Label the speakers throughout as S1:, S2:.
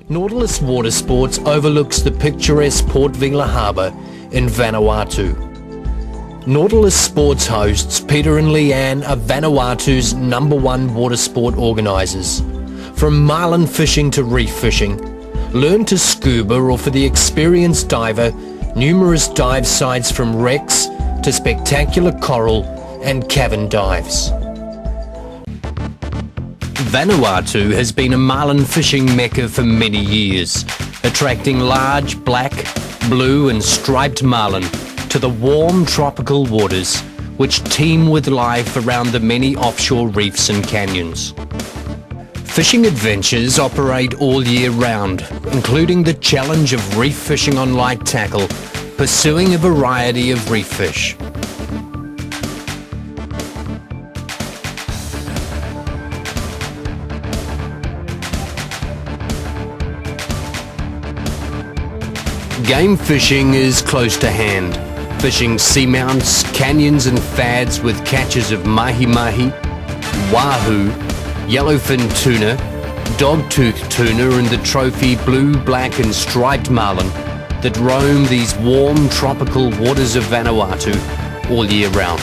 S1: Nautilus Water Sports overlooks the picturesque Port Vila Harbour in Vanuatu. Nautilus Sports hosts Peter and Leanne are Vanuatu's #1 water sport organisers. From marlin fishing to reef fishing, learn to scuba, or for the experienced diver, numerous dive sites from wrecks to spectacular coral and cavern dives. Vanuatu has been a marlin fishing mecca for many years, attracting large black, blue and striped marlin to the warm tropical waters which teem with life around the many offshore reefs and canyons. Fishing adventures operate all year round, including the challenge of reef fishing on light tackle, pursuing a variety of reef fish. Game fishing is close to hand, fishing seamounts, canyons and fads with catches of mahi-mahi, wahoo, yellowfin tuna, dogtooth tuna and the trophy blue, black and striped marlin that roam these warm tropical waters of Vanuatu all year round.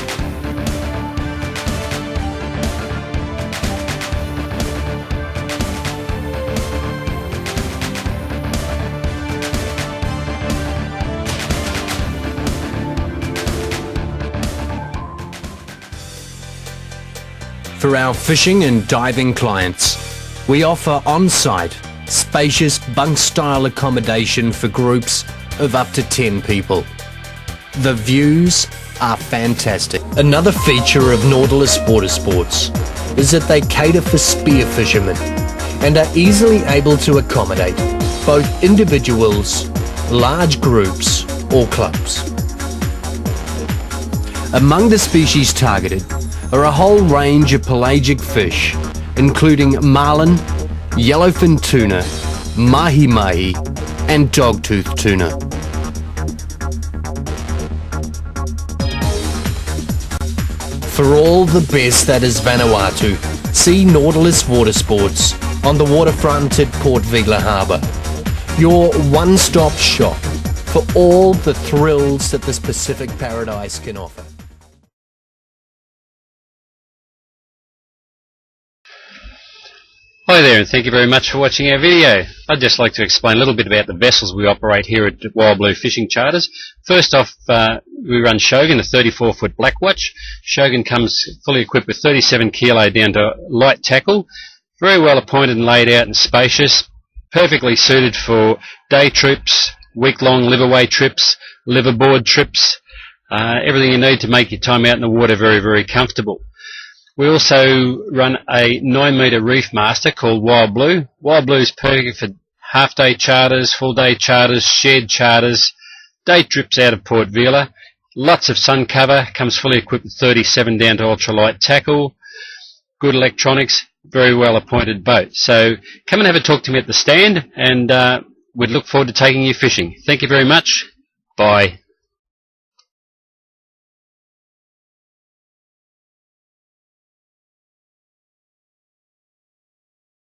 S1: For our fishing and diving clients, we offer on-site, spacious bunk-style accommodation for groups of up to 10 people. The views are fantastic. Another feature of Nautilus Water Sports is that they cater for spear fishermen and are easily able to accommodate both individuals, large groups or clubs. Among the species targeted are a whole range of pelagic fish, including marlin, yellowfin tuna, mahi-mahi and dogtooth tuna. For all the best that is Vanuatu, see Nautilus Water Sports on the waterfront at Port Vila Harbour, your one-stop shop for all the thrills that this Pacific paradise can offer.
S2: Hi there, and thank you very much for watching our video. I'd just like to explain a little bit about the vessels we operate here at Wild Blue Fishing Charters. First off, we run Shogun, a 34-foot Blackwatch. Shogun comes fully equipped with 37 kilo down to light tackle. Very well appointed and laid out and spacious. Perfectly suited for day trips, week-long live-away trips, live-aboard trips. Everything you need to make your time out in the water very, very comfortable. We also run a 9-metre reef master called Wild Blue. Wild Blue is perfect for half-day charters, full-day charters, shared charters, day trips out of Port Vila. Lots of sun cover, comes fully equipped with 37 down to ultralight tackle, good electronics, very well appointed boat. So come and have a talk to me at the stand, and we'd look forward to taking you fishing. Thank you very much. Bye.